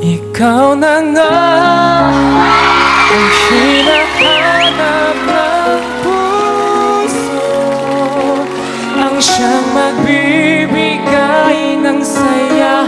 Ikaw na nga ang hinahanap ng puso, ang siyang magbibigay ng saya